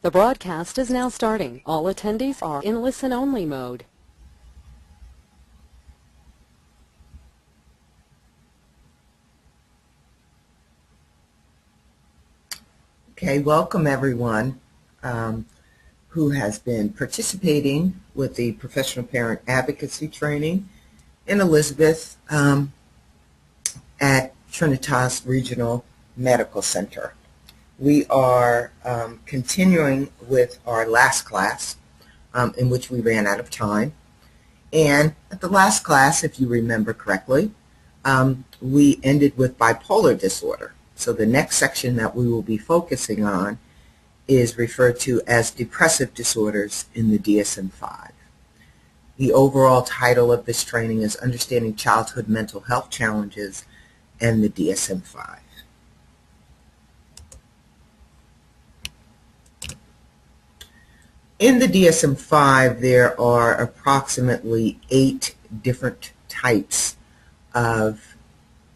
The broadcast is now starting. All attendees are in listen-only mode. Okay, welcome everyone who has been participating with the Professional Parent Advocacy Training in Elizabeth at Trinitas Regional Medical Center. We are continuing with our last class in which we ran out of time. And at the last class, if you remember correctly, we ended with bipolar disorder. So the next section that we will be focusing on is referred to as depressive disorders in the DSM-5. The overall title of this training is Understanding Childhood Mental Health Challenges and the DSM-5. In the DSM-5, there are approximately 8 different types of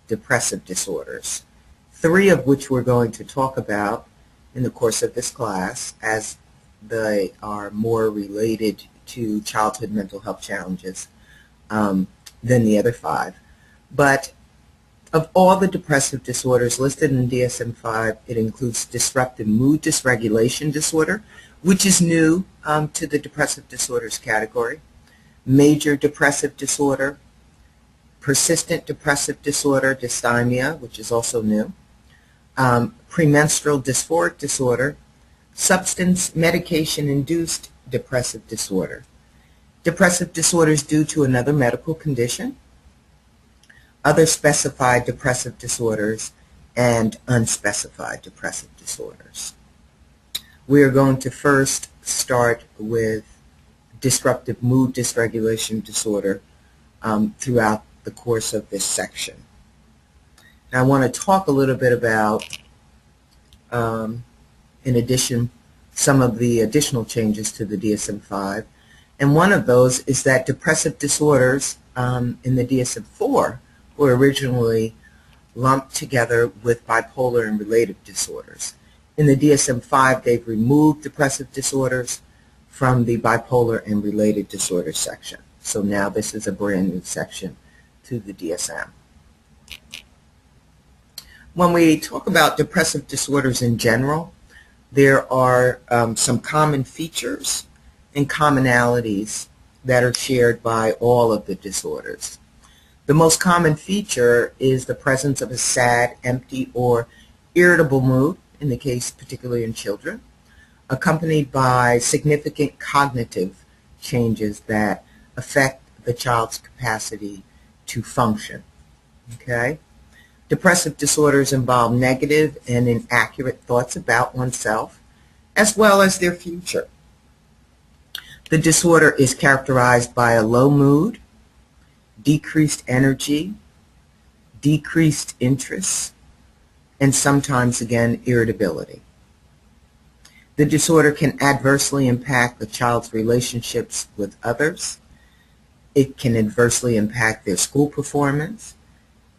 depressive disorders, 3 of which we're going to talk about in the course of this class, as they are more related to childhood mental health challenges than the other 5. But of all the depressive disorders listed in DSM-5, it includes disruptive mood dysregulation disorder, which is new to the depressive disorders category, major depressive disorder, persistent depressive disorder, dysthymia, which is also new, premenstrual dysphoric disorder, substance medication-induced depressive disorder, depressive disorders due to another medical condition, other specified depressive disorders, and unspecified depressive disorders. We are going to first start with disruptive mood dysregulation disorder throughout the course of this section. Now, I want to talk a little bit about, in addition, some of the additional changes to the DSM-5. And one of those is that depressive disorders in the DSM-4 were originally lumped together with bipolar and related disorders. In the DSM-5, they've removed depressive disorders from the bipolar and related disorders section. So now this is a brand new section to the DSM. When we talk about depressive disorders in general, there are some common features and commonalities that are shared by all of the disorders. The most common feature is the presence of a sad, empty, or irritable mood, in the case particularly in children, accompanied by significant cognitive changes that affect the child's capacity to function. Okay? Depressive disorders involve negative and inaccurate thoughts about oneself, as well as their future. The disorder is characterized by a low mood, decreased energy, decreased interest, and sometimes, again, irritability. The disorder can adversely impact the child's relationships with others. It can adversely impact their school performance,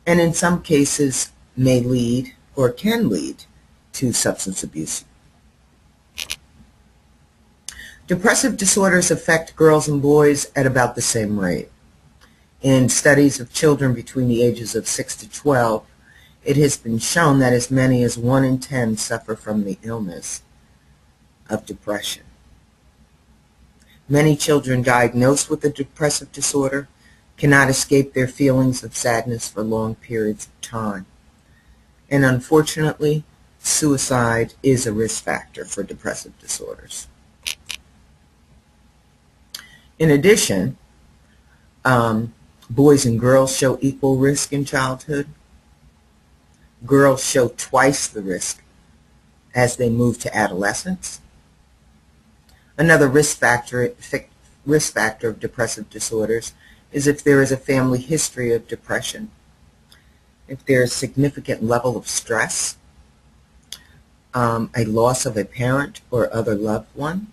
and in some cases may lead or can lead to substance abuse. Depressive disorders affect girls and boys at about the same rate. In studies of children between the ages of 6 to 12, it has been shown that as many as 1 in 10 suffer from the illness of depression. Many children diagnosed with a depressive disorder cannot escape their feelings of sadness for long periods of time. And unfortunately, suicide is a risk factor for depressive disorders. In addition, boys and girls show equal risk in childhood. Girls show twice the risk as they move to adolescence. Another risk factor of depressive disorders is if there is a family history of depression, if there is significant level of stress, a loss of a parent or other loved one,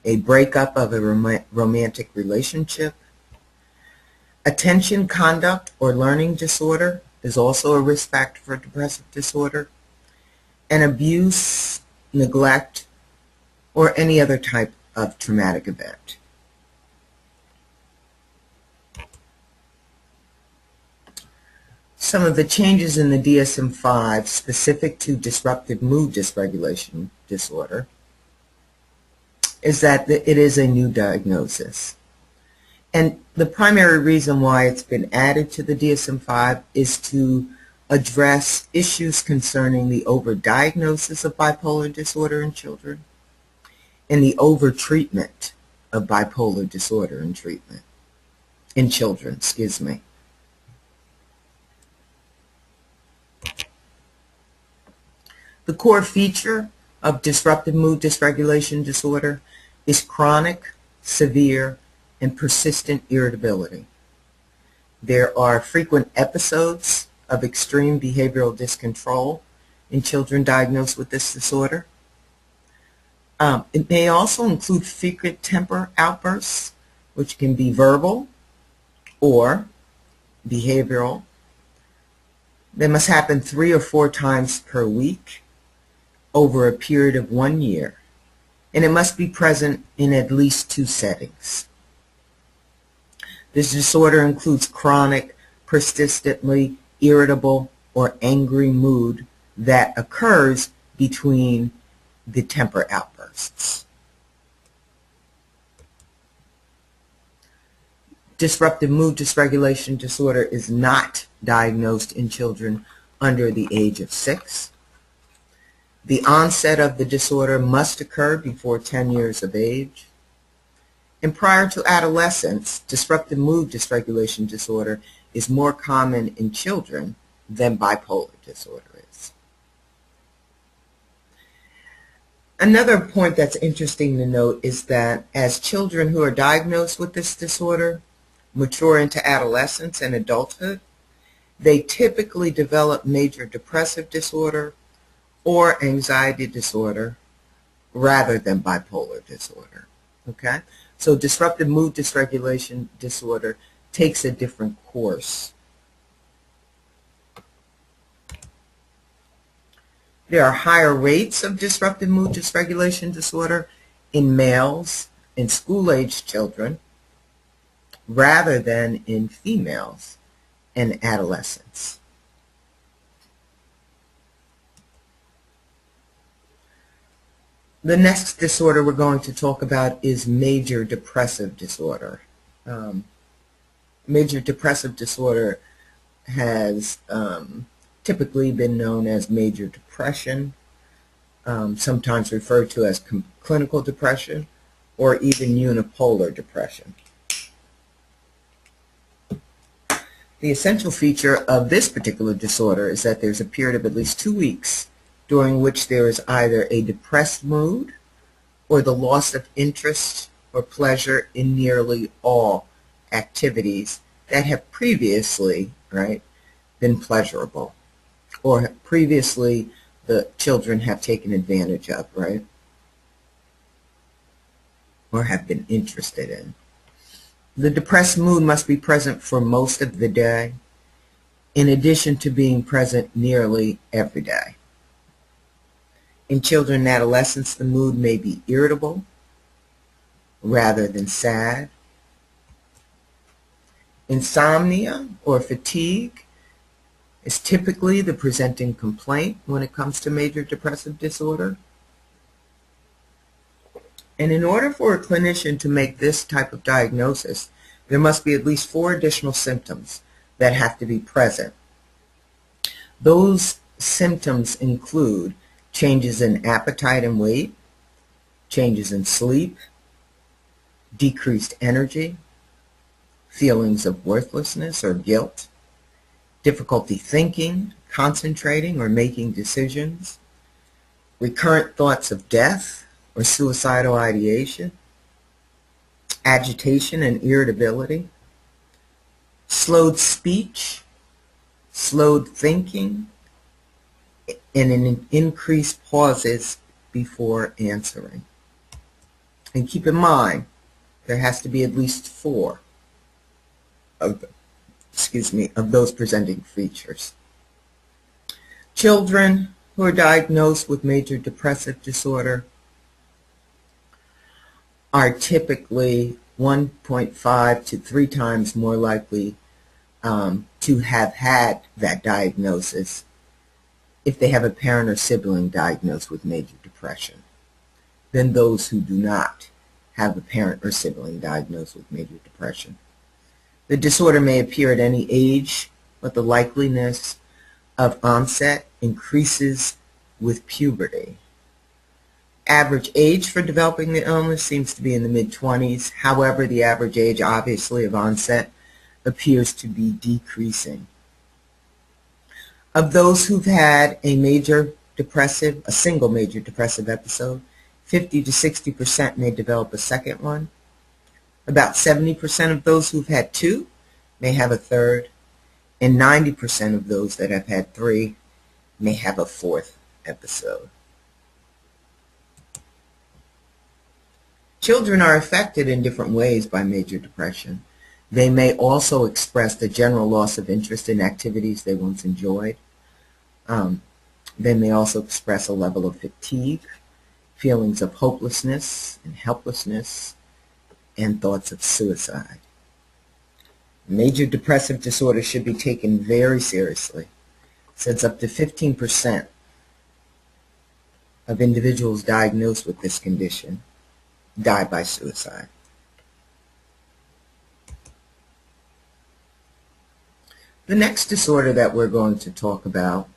a breakup of a romantic relationship. Attention, conduct, or learning disorder is also a risk factor for depressive disorder. And abuse, neglect, or any other type of traumatic event. Some of the changes in the DSM-5 specific to disruptive mood dysregulation disorder is that it is a new diagnosis. And the primary reason why it's been added to the DSM-5 is to address issues concerning the overdiagnosis of bipolar disorder in children and the overtreatment of bipolar disorder in children, excuse me. The core feature of disruptive mood dysregulation disorder is chronic, severe, and persistent irritability. There are frequent episodes of extreme behavioral discontrol in children diagnosed with this disorder. It may also include frequent temper outbursts, which can be verbal or behavioral. They must happen 3 or 4 times per week over a period of 1 year, and it must be present in at least 2 settings. This disorder includes chronic, persistently irritable or angry mood that occurs between the temper outbursts. Disruptive mood dysregulation disorder is not diagnosed in children under the age of 6. The onset of the disorder must occur before 10 years of age. And prior to adolescence, disruptive mood dysregulation disorder is more common in children than bipolar disorder is. Another point that's interesting to note is that as children who are diagnosed with this disorder mature into adolescence and adulthood, they typically develop major depressive disorder or anxiety disorder rather than bipolar disorder. Okay? So disruptive mood dysregulation disorder takes a different course. There are higher rates of disruptive mood dysregulation disorder in males and school-aged children rather than in females and adolescents. The next disorder we're going to talk about is major depressive disorder. Major depressive disorder has typically been known as major depression, sometimes referred to as clinical depression, or even unipolar depression. The essential feature of this particular disorder is that there's a period of at least 2 weeks during which there is either a depressed mood or the loss of interest or pleasure in nearly all activities that have previously, been pleasurable, or previously the children have taken advantage of, or have been interested in. The depressed mood must be present for most of the day, in addition to being present nearly every day. In children and adolescents, the mood may be irritable rather than sad. Insomnia or fatigue is typically the presenting complaint when it comes to major depressive disorder. And in order for a clinician to make this type of diagnosis, there must be at least 4 additional symptoms that have to be present. Those symptoms include changes in appetite and weight, changes in sleep, decreased energy, feelings of worthlessness or guilt, difficulty thinking, concentrating, or making decisions, recurrent thoughts of death or suicidal ideation, agitation and irritability, slowed speech, slowed thinking, and an increased pauses before answering. And keep in mind, there has to be at least 4 of those presenting features. Children who are diagnosed with major depressive disorder are typically 1.5 to 3 times more likely to have had that diagnosis if they have a parent or sibling diagnosed with major depression than those who do not have a parent or sibling diagnosed with major depression. The disorder may appear at any age, but the likeliness of onset increases with puberty. Average age for developing the illness seems to be in the mid-20s. However, the average age, obviously, of onset appears to be decreasing. Of those who've had a single major depressive episode, 50 to 60% may develop a second one. About 70% of those who've had two may have a third, and 90% of those that have had three may have a fourth episode. Children are affected in different ways by major depression. They may also express the general loss of interest in activities they once enjoyed. They may also express a level of fatigue, feelings of hopelessness and helplessness, and thoughts of suicide. Major depressive disorder should be taken very seriously, since up to 15% of individuals diagnosed with this condition die by suicide. The next disorder that we're going to talk about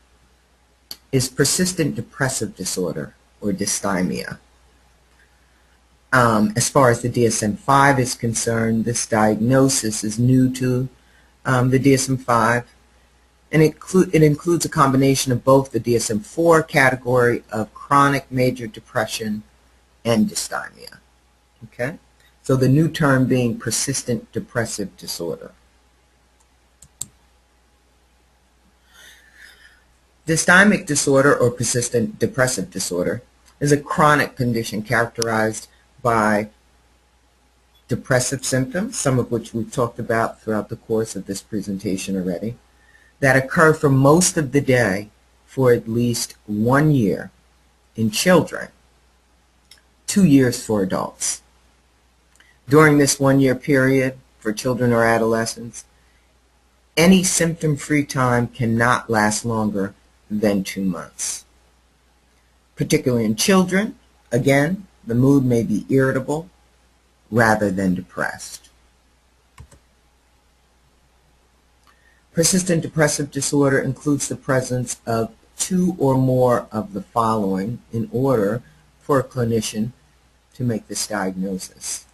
is persistent depressive disorder, or dysthymia. As far as the DSM-5 is concerned, this diagnosis is new to the DSM-5, and it includes a combination of both the DSM-4 category of chronic major depression and dysthymia. Okay? So the new term being persistent depressive disorder. Dysthymic disorder, or persistent depressive disorder, is a chronic condition characterized by depressive symptoms, some of which we've talked about throughout the course of this presentation already, that occur for most of the day for at least 1 year in children, 2 years for adults. During this 1 year period for children or adolescents, any symptom-free time cannot last longer than 2 months. Particularly in children, again, the mood may be irritable rather than depressed. Persistent depressive disorder includes the presence of 2 or more of the following in order for a clinician to make this diagnosis.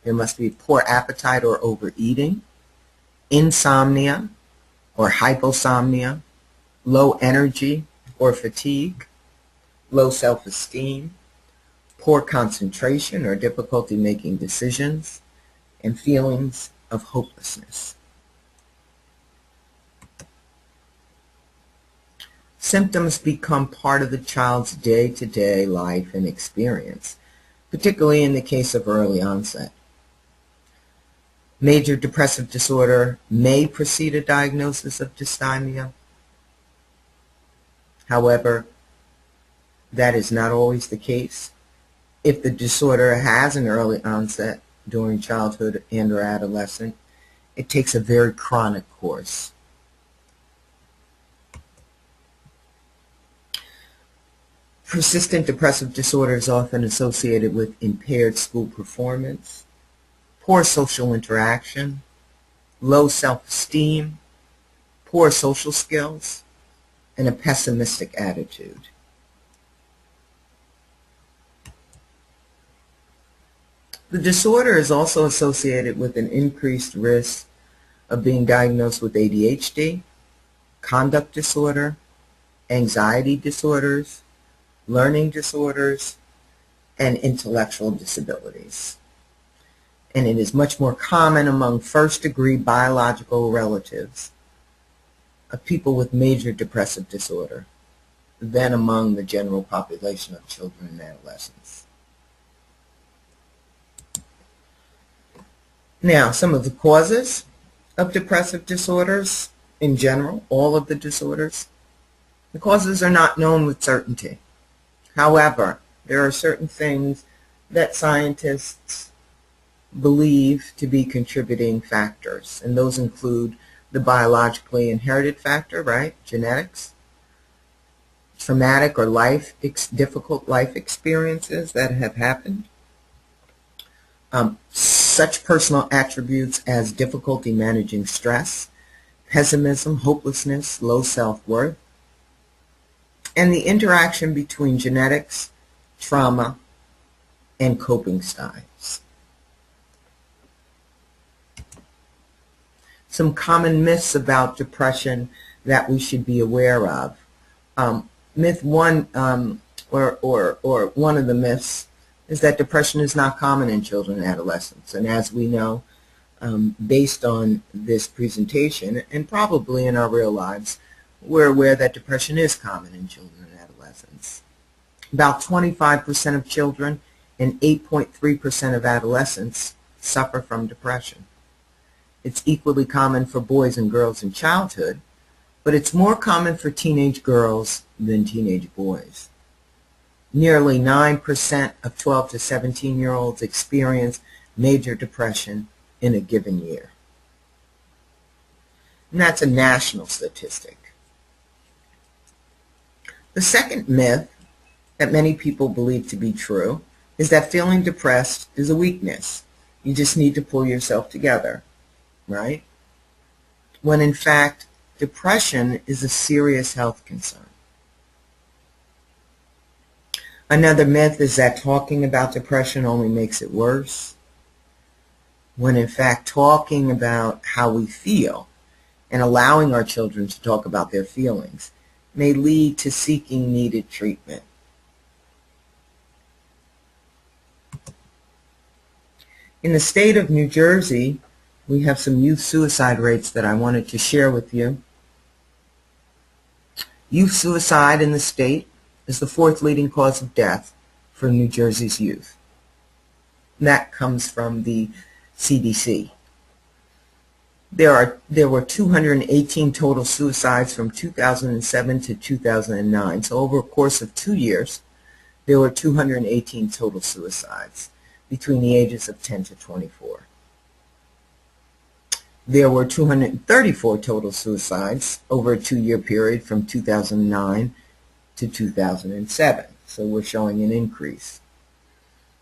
There must be poor appetite or overeating, insomnia or hyposomnia, low energy or fatigue, low self-esteem, poor concentration or difficulty making decisions, and feelings of hopelessness. Symptoms become part of the child's day-to-day life and experience, particularly in the case of early onset. Major depressive disorder may precede a diagnosis of dysthymia. However, that is not always the case. If the disorder has an early onset during childhood and or adolescence, it takes a very chronic course. Persistent depressive disorder is often associated with impaired school performance, poor social interaction, low self-esteem, poor social skills, and a pessimistic attitude. The disorder is also associated with an increased risk of being diagnosed with ADHD, conduct disorder, anxiety disorders, learning disorders, and intellectual disabilities. And it is much more common among first-degree biological relatives of people with major depressive disorder than among the general population of children and adolescents. Now, some of the causes of depressive disorders in general, all of the disorders. The causes are not known with certainty. However, there are certain things that scientists believe to be contributing factors, and those include the biologically inherited factor, right, genetics, traumatic or difficult life experiences that have happened, such personal attributes as difficulty managing stress, pessimism, hopelessness, low self-worth, and the interaction between genetics, trauma, and coping styles. Some common myths about depression that we should be aware of. Myth one, or one of the myths, is that depression is not common in children and adolescents. And as we know, based on this presentation, and probably in our real lives, we're aware that depression is common in children and adolescents. About 25% of children and 8.3% of adolescents suffer from depression. It's equally common for boys and girls in childhood, but it's more common for teenage girls than teenage boys. Nearly 9% of 12 to 17-year-olds experience major depression in a given year. And that's a national statistic. The second myth that many people believe to be true is that feeling depressed is a weakness. You just need to pull yourself together, right? When in fact, depression is a serious health concern. Another myth is that talking about depression only makes it worse, when in fact talking about how we feel and allowing our children to talk about their feelings may lead to seeking needed treatment. In the state of New Jersey, we have some youth suicide rates that I wanted to share with you. Youth suicide in the state is the fourth leading cause of death for New Jersey's youth. And that comes from the CDC. There were 218 total suicides from 2007 to 2009. So over a course of 2 years, there were 218 total suicides between the ages of 10 to 24. There were 234 total suicides over a 2-year period from 2009 to 2007. So we're showing an increase.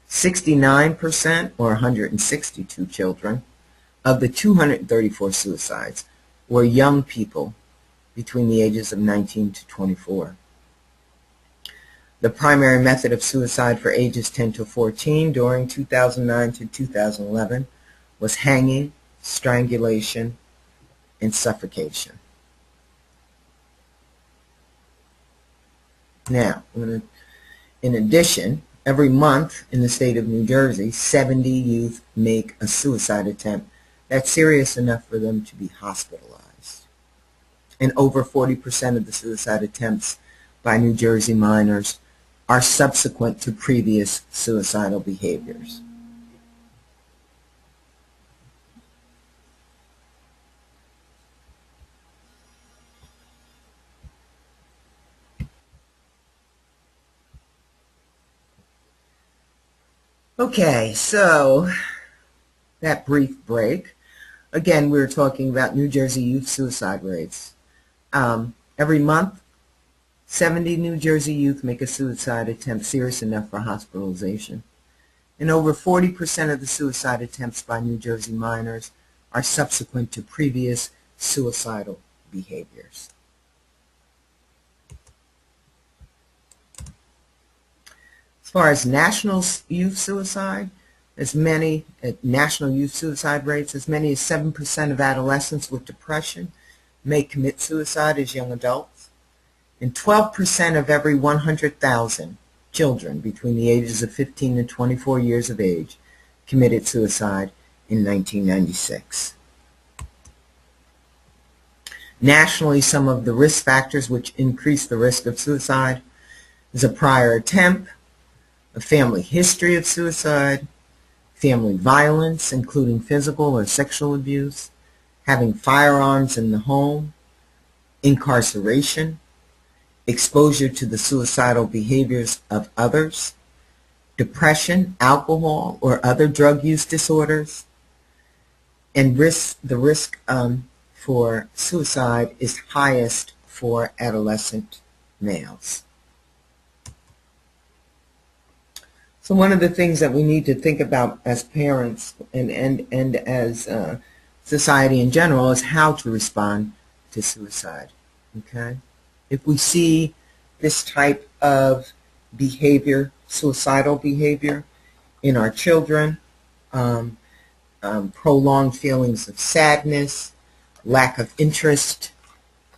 69%, or 162 children, of the 234 suicides were young people between the ages of 19 to 24. The primary method of suicide for ages 10 to 14 during 2009 to 2011 was hanging, strangulation, and suffocation. Now, in addition, every month in the state of New Jersey, 70 youth make a suicide attempt that's serious enough for them to be hospitalized. And over 40% of the suicide attempts by New Jersey minors are subsequent to previous suicidal behaviors. Okay, so that brief break. Again, we were talking about New Jersey youth suicide rates. Every month, 70 New Jersey youth make a suicide attempt serious enough for hospitalization. And over 40% of the suicide attempts by New Jersey minors are subsequent to previous suicidal behaviors. As far as national youth suicide, national youth suicide rates, as many as 7% of adolescents with depression may commit suicide as young adults, and 12% of every 100,000 children between the ages of 15 and 24 years of age committed suicide in 1996. Nationally, some of the risk factors which increase the risk of suicide is a prior attempt, a family history of suicide, family violence, including physical or sexual abuse, having firearms in the home, incarceration, exposure to the suicidal behaviors of others, depression, alcohol, or other drug use disorders, and the risk for suicide is highest for adolescent males. So one of the things that we need to think about as parents and as society in general is how to respond to suicide. Okay? If we see this type of behavior, suicidal behavior, in our children, prolonged feelings of sadness, lack of interest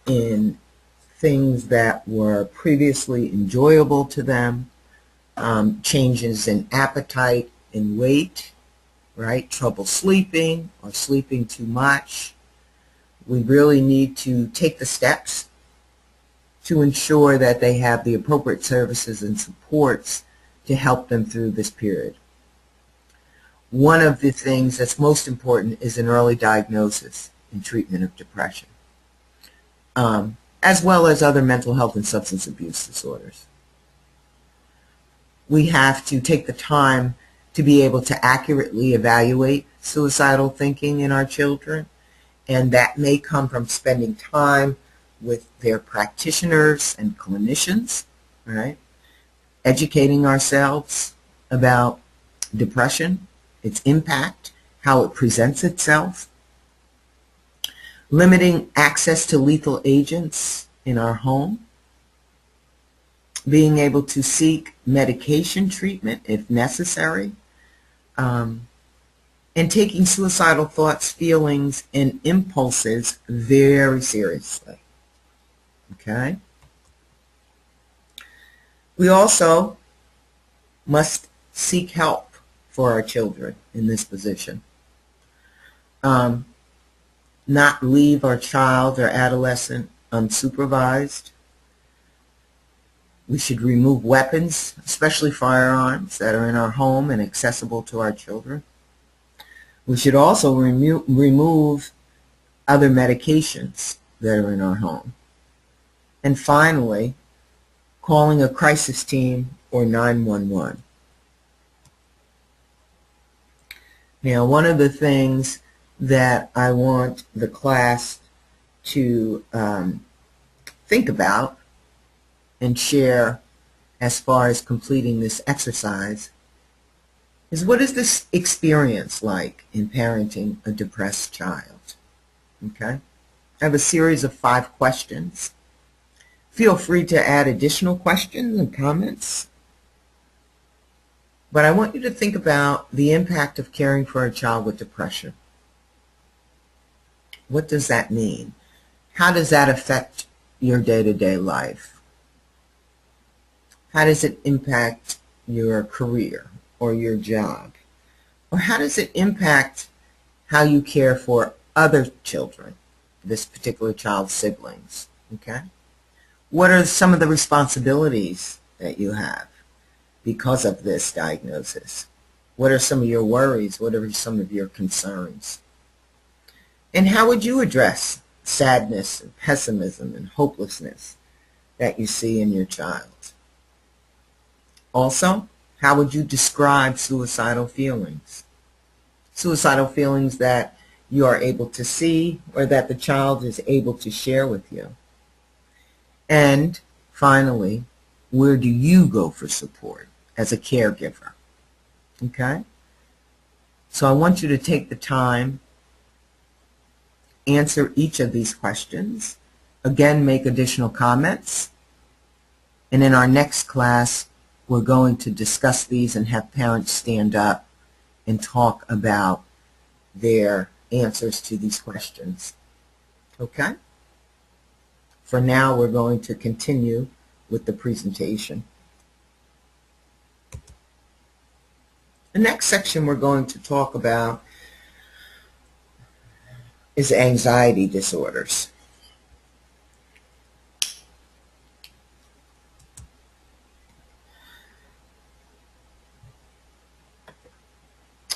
in things that were previously enjoyable to them, changes in appetite and weight, right? Trouble sleeping or sleeping too much. We really need to take the steps to ensure that they have the appropriate services and supports to help them through this period. One of the things that's most important is an early diagnosis and treatment of depression, as well as other mental health and substance abuse disorders. We have to take the time to be able to accurately evaluate suicidal thinking in our children, and that may come from spending time with their practitioners and clinicians, right? Educating ourselves about depression, its impact, how it presents itself, limiting access to lethal agents in our home, being able to seek medication treatment if necessary, and taking suicidal thoughts, feelings, and impulses very seriously. Okay? We also must seek help for our children in this position. Not leave our child or adolescent unsupervised. We should remove weapons, especially firearms, that are in our home and accessible to our children. We should also remove other medications that are in our home. And finally, calling a crisis team or 911. Now, one of the things that I want the class to think about and share as far as completing this exercise is, what is this experience like in parenting a depressed child? Okay? I have a series of 5 questions. Feel free to add additional questions and comments. But I want you to think about the impact of caring for a child with depression. What does that mean? How does that affect your day-to-day life? How does it impact your career or your job? Or how does it impact how you care for other children, this particular child's siblings? Okay? What are some of the responsibilities that you have because of this diagnosis? What are some of your worries? What are some of your concerns? And how would you address sadness and pessimism and hopelessness that you see in your child? Also, how would you describe suicidal feelings? Suicidal feelings that you are able to see or that the child is able to share with you. And finally, where do you go for support as a caregiver? Okay? So I want you to take the time, answer each of these questions, again, make additional comments, and in our next class, we're going to discuss these and have parents stand up and talk about their answers to these questions. Okay? For now, we're going to continue with the presentation. The next section we're going to talk about is anxiety disorders.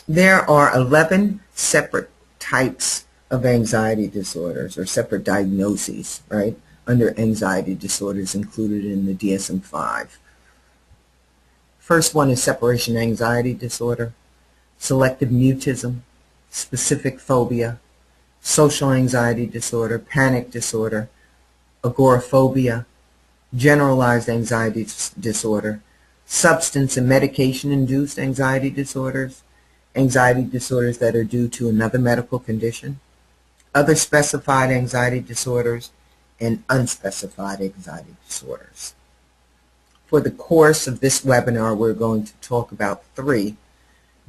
There are 11 separate types of anxiety disorders, or separate diagnoses, right, under anxiety disorders included in the DSM-5. First one is separation anxiety disorder, selective mutism, specific phobia, social anxiety disorder, panic disorder, agoraphobia, generalized anxiety disorder, substance and medication-induced anxiety disorders that are due to another medical condition, other specified anxiety disorders, and unspecified anxiety disorders. For the course of this webinar, we're going to talk about 3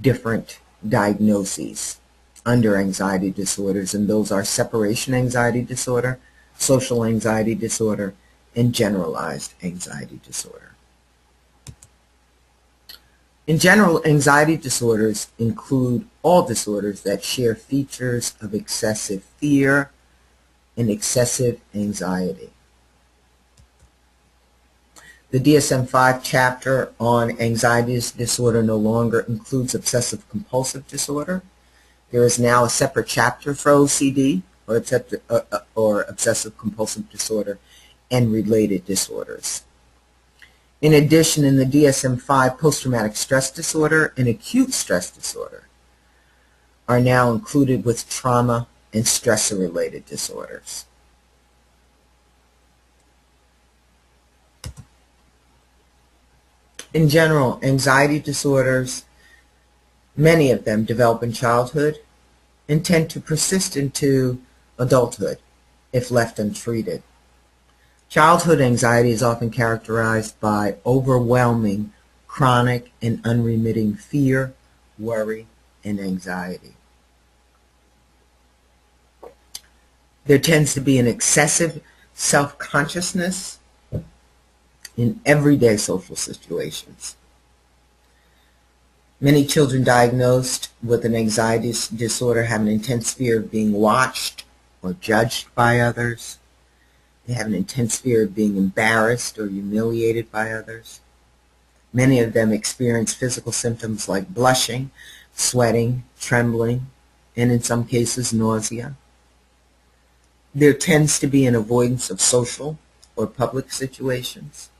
different diagnoses under anxiety disorders, and those are separation anxiety disorder, social anxiety disorder, and generalized anxiety disorder. In general, anxiety disorders include all disorders that share features of excessive fear and excessive anxiety. The DSM-5 chapter on anxiety disorder no longer includes obsessive compulsive disorder. There is now a separate chapter for OCD, or obsessive compulsive disorder, and related disorders. In addition, in the DSM-5, post-traumatic stress disorder and acute stress disorder are now included with trauma and stressor-related disorders. In general, anxiety disorders, many of them develop in childhood and tend to persist into adulthood if left untreated. Childhood anxiety is often characterized by overwhelming, chronic, and unremitting fear, worry, and anxiety. There tends to be an excessive self-consciousness in everyday social situations. Many children diagnosed with an anxiety disorder have an intense fear of being watched or judged by others. They have an intense fear of being embarrassed or humiliated by others. Many of them experience physical symptoms like blushing, sweating, trembling, and in some cases nausea. There tends to be an avoidance of social or public situations.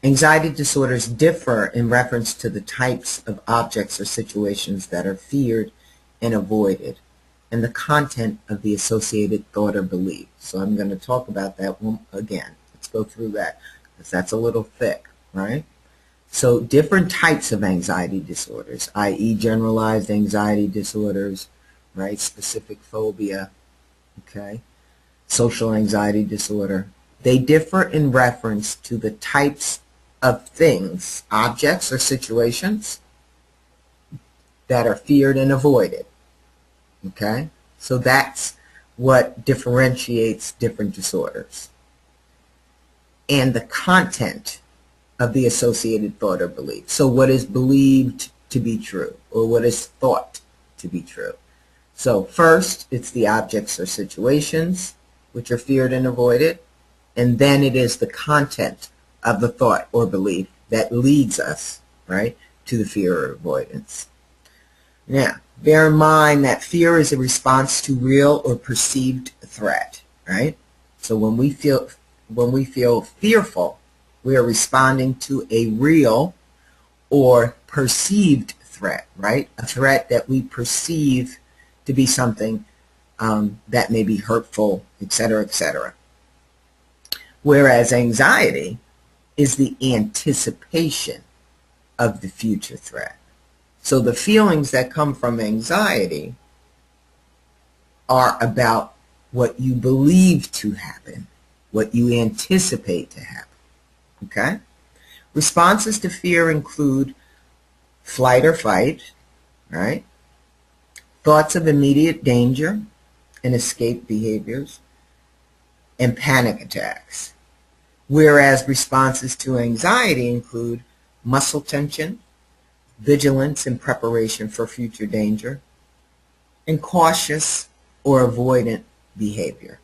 Anxiety disorders differ in reference to the types of objects or situations that are feared and avoided, and the content of the associated thought or belief. So I'm going to talk about that one again. Let's go through that, because that's a little thick, right? So different types of anxiety disorders, i.e. generalized anxiety disorders, right? Specific phobia, okay? Social anxiety disorder. They differ in reference to the types of things, objects, or situations that are feared and avoided. Okay? So that's what differentiates different disorders. And the content of the associated thought or belief. So what is believed to be true, or what is thought to be true. So first, it's the objects or situations which are feared and avoided, and then it is the content of the thought or belief that leads us, right, to the fear or avoidance. Now, bear in mind that fear is a response to real or perceived threat, right? So when we feel fearful, we are responding to a real or perceived threat, right? A threat that we perceive to be something that may be hurtful, etc., etc. Whereas anxiety is the anticipation of the future threat. So the feelings that come from anxiety are about what you believe to happen, what you anticipate to happen. Okay? Responses to fear include flight or fight, right? Thoughts of immediate danger and escape behaviors, and panic attacks. Whereas responses to anxiety include muscle tension, vigilance in preparation for future danger, and cautious or avoidant behavior.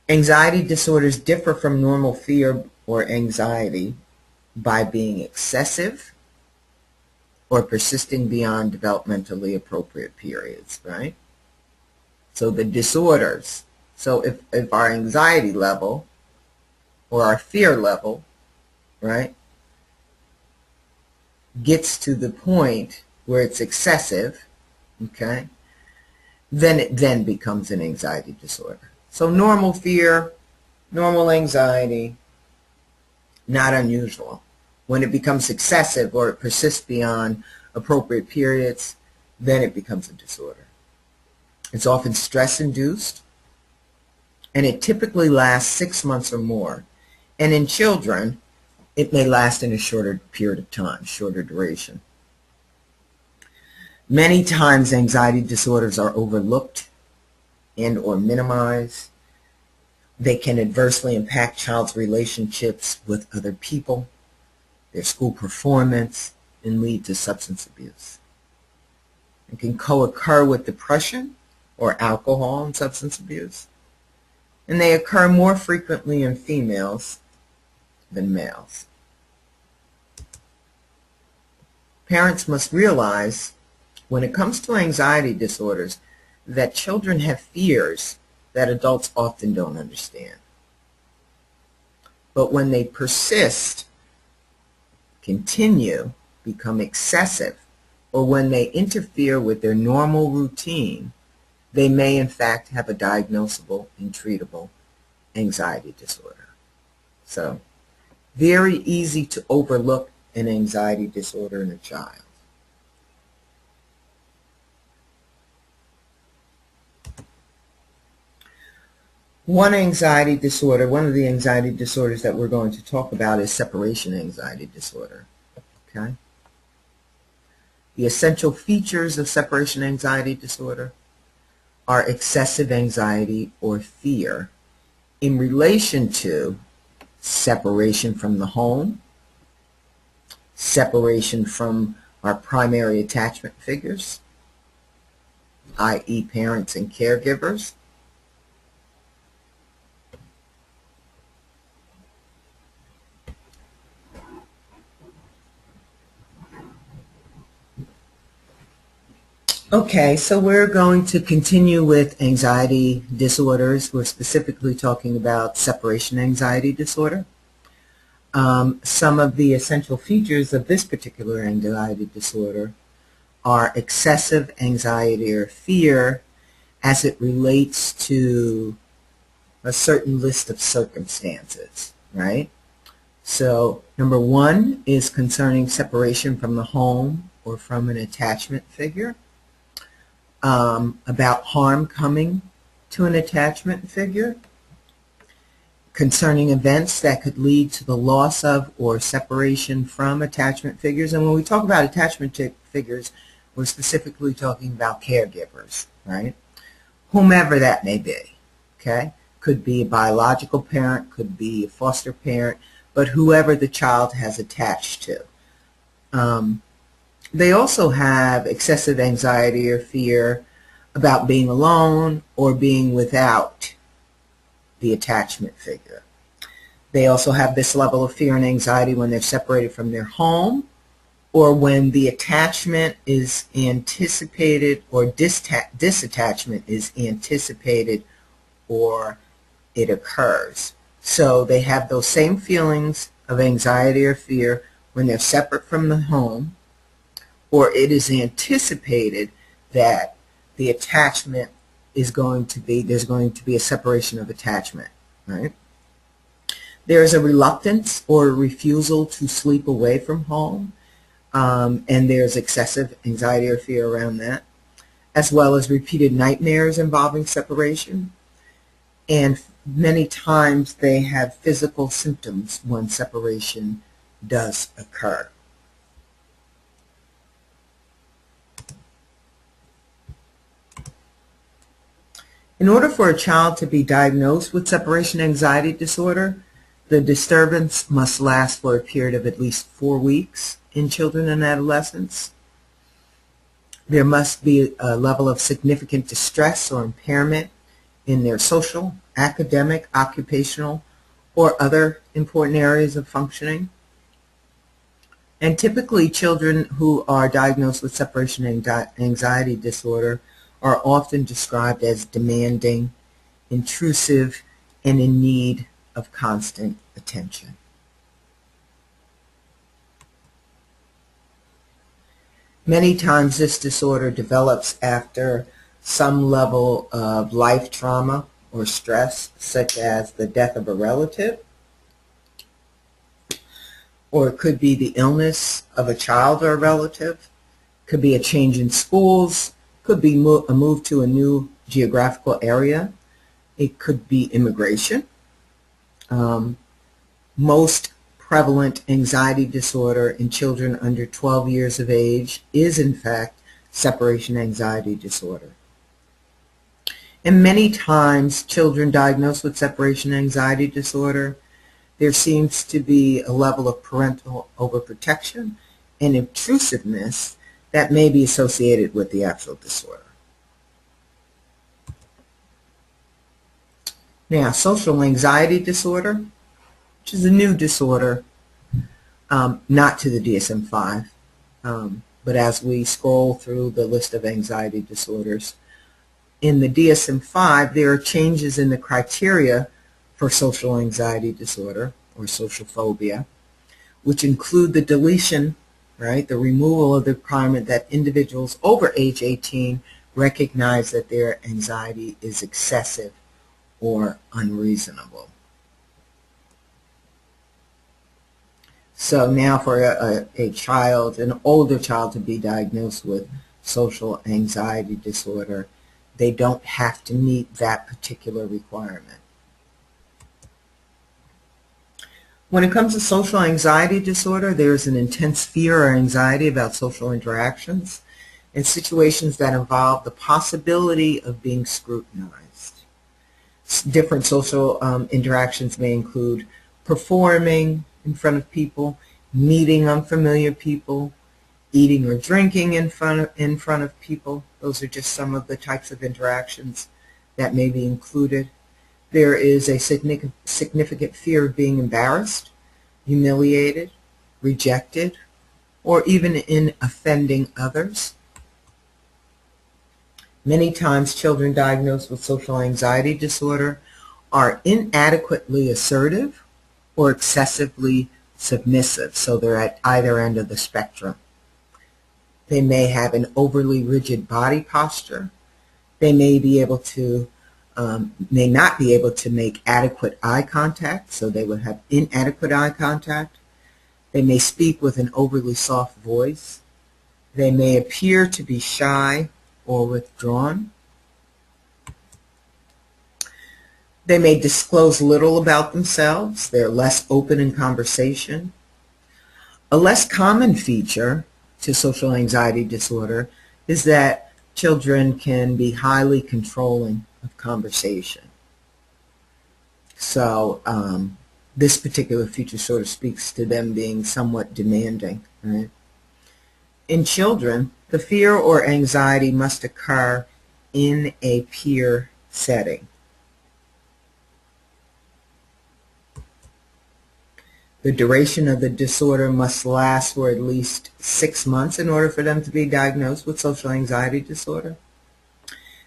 Anxiety disorders differ from normal fear or anxiety by being excessive or persisting beyond developmentally appropriate periods, right? So the disorders So if our anxiety level or our fear level, right, gets to the point where it's excessive, okay, then it then becomes an anxiety disorder. So normal fear, normal anxiety, not unusual. When it becomes excessive or it persists beyond appropriate periods, then it becomes a disorder. It's often stress-induced, and it typically lasts 6 months or more. And in children, it may last in a shorter period of time, shorter duration. Many times anxiety disorders are overlooked and or minimized. They can adversely impact child's relationships with other people, their school performance, and lead to substance abuse. It can co-occur with depression or alcohol and substance abuse, and they occur more frequently in females than males. Parents must realize when it comes to anxiety disorders that children have fears that adults often don't understand. But when they persist, continue, become excessive, or when they interfere with their normal routine, they may in fact have a diagnosable and treatable anxiety disorder. So, very easy to overlook an anxiety disorder in a child. One of the anxiety disorders that we're going to talk about is separation anxiety disorder. Okay? The essential features of separation anxiety disorder are excessive anxiety or fear in relation to separation from the home, separation from our primary attachment figures, i.e. parents and caregivers, Okay, so we're going to continue with anxiety disorders. We're specifically talking about separation anxiety disorder. Some of the essential features of this particular anxiety disorder are excessive anxiety or fear as it relates to a certain list of circumstances, right? So number one is concerning separation from the home or from an attachment figure. About harm coming to an attachment figure, concerning events that could lead to the loss of or separation from attachment figures. And when we talk about attachment figures, we're specifically talking about caregivers, right? Whomever that may be, okay? Could be a biological parent, could be a foster parent, but whoever the child has attached to. They also have excessive anxiety or fear about being alone or being without the attachment figure. They also have this level of fear and anxiety when they're separated from their home or when the attachment is anticipated or disattachment is anticipated or it occurs. So they have those same feelings of anxiety or fear when they're separate from the home, or it is anticipated that the attachment is going to be, there's going to be a separation of attachment, right? There is a reluctance or a refusal to sleep away from home, and there's excessive anxiety or fear around that, as well as repeated nightmares involving separation, and many times they have physical symptoms when separation does occur. In order for a child to be diagnosed with separation anxiety disorder, the disturbance must last for a period of at least 4 weeks in children and adolescents. There must be a level of significant distress or impairment in their social, academic, occupational, or other important areas of functioning. And typically children who are diagnosed with separation anxiety disorder are often described as demanding intrusive, and in need of constant attention. Many times this disorder develops after some level of life trauma or stress, such as the death of a relative, or it could be the illness of a child or a relative, could be a change in schools, could be a move to a new geographical area, it could be immigration. Most prevalent anxiety disorder in children under 12 years of age is in fact separation anxiety disorder. And many times children diagnosed with separation anxiety disorder, there seems to be a level of parental overprotection and intrusiveness that may be associated with the actual disorder. Now, social anxiety disorder, which is a new disorder, not to the DSM-5, but as we scroll through the list of anxiety disorders, in the DSM-5 there are changes in the criteria for social anxiety disorder or social phobia, which include the deletion, right, the removal of the requirement that individuals over age 18 recognize that their anxiety is excessive or unreasonable. So now for a child, an older child, to be diagnosed with social anxiety disorder, they don't have to meet that particular requirement. When it comes to social anxiety disorder, there is an intense fear or anxiety about social interactions and situations that involve the possibility of being scrutinized. Different social interactions may include performing in front of people, meeting unfamiliar people, eating or drinking in front of people. Those are just some of the types of interactions that may be included. There is a significant fear of being embarrassed, humiliated, rejected, or even in offending others. Many times children diagnosed with social anxiety disorder are inadequately assertive or excessively submissive, so they're at either end of the spectrum. They may have an overly rigid body posture. They may not be able to make adequate eye contact, so they would have inadequate eye contact. They may speak with an overly soft voice. They may appear to be shy or withdrawn. They may disclose little about themselves. They're less open in conversation. A less common feature to social anxiety disorder is that children can be highly controlling of conversation. So this particular feature sort of speaks to them being somewhat demanding, right? In children, the fear or anxiety must occur in a peer setting. The duration of the disorder must last for at least 6 months in order for them to be diagnosed with social anxiety disorder.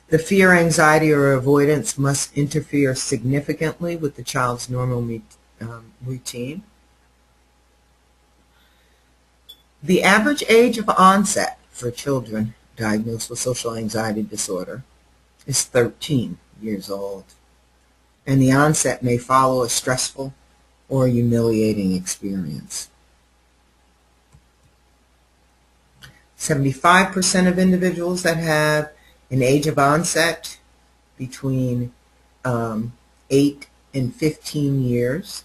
The fear, anxiety, or avoidance must interfere significantly with the child's normal routine. The average age of onset for children diagnosed with social anxiety disorder is 13 years old, and the onset may follow a stressful or a humiliating experience. 75% of individuals that have an age of onset between 8 and 15 years.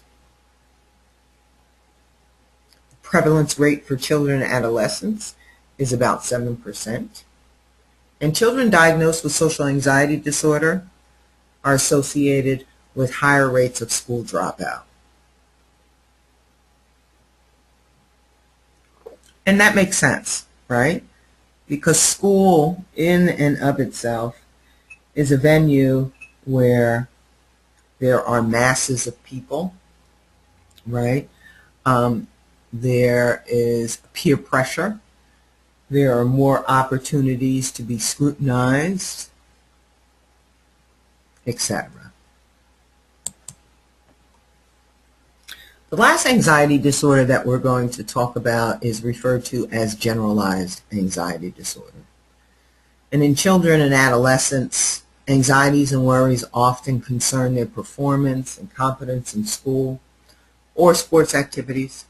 The prevalence rate for children and adolescents is about 7%. And children diagnosed with social anxiety disorder are associated with higher rates of school dropout. And that makes sense, right? Because school in and of itself is a venue where there are masses of people, right? There is peer pressure. There are more opportunities to be scrutinized etc. The last anxiety disorder that we're going to talk about is referred to as generalized anxiety disorder. And in children and adolescents, anxieties and worries often concern their performance and competence in school or sports activities,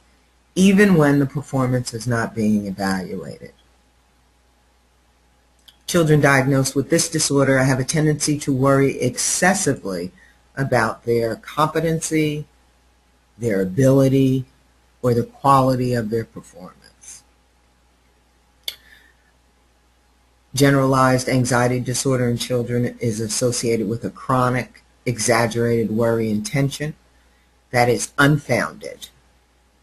even when the performance is not being evaluated. Children diagnosed with this disorder have a tendency to worry excessively about their competency, their ability, or the quality of their performance. Generalized anxiety disorder in children is associated with a chronic, exaggerated worry and tension that is unfounded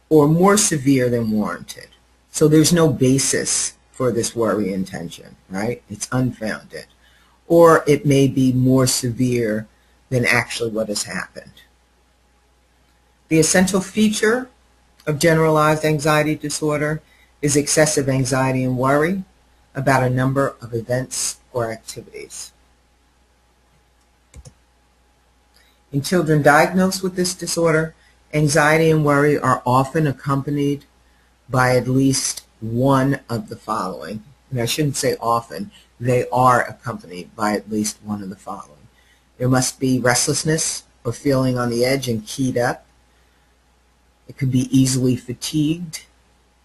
or more severe than warranted. So there's no basis for this worry and tension, right? It's unfounded. Or it may be more severe than actually what has happened. The essential feature of generalized anxiety disorder is excessive anxiety and worry about a number of events or activities. In children diagnosed with this disorder, anxiety and worry are often accompanied by at least one of the following. And I shouldn't say often, they are accompanied by at least one of the following. There must be restlessness or feeling on the edge and keyed up. It could be easily fatigued,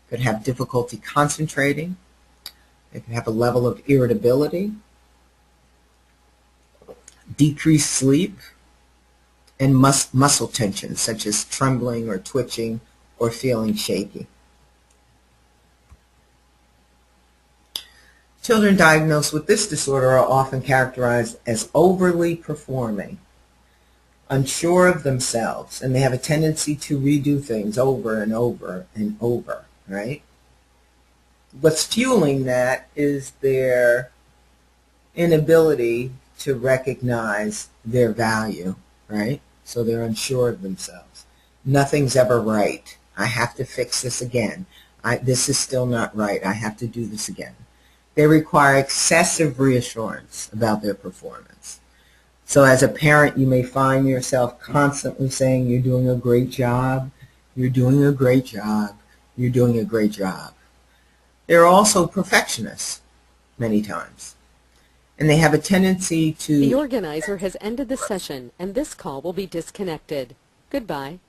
could have difficulty concentrating, it could have a level of irritability, decreased sleep, and muscle tension such as trembling or twitching or feeling shaky. Children diagnosed with this disorder are often characterized as overly performing, unsure of themselves, and they have a tendency to redo things over and over and over, right? What's fueling that is their inability to recognize their value, right? So they're unsure of themselves. Nothing's ever right. I have to fix this again. This is still not right. I have to do this again. They require excessive reassurance about their performance. So as a parent, you may find yourself constantly saying, you're doing a great job, you're doing a great job, you're doing a great job. They're also perfectionists many times. And they have a tendency to... The organizer has ended the session, and this call will be disconnected. Goodbye.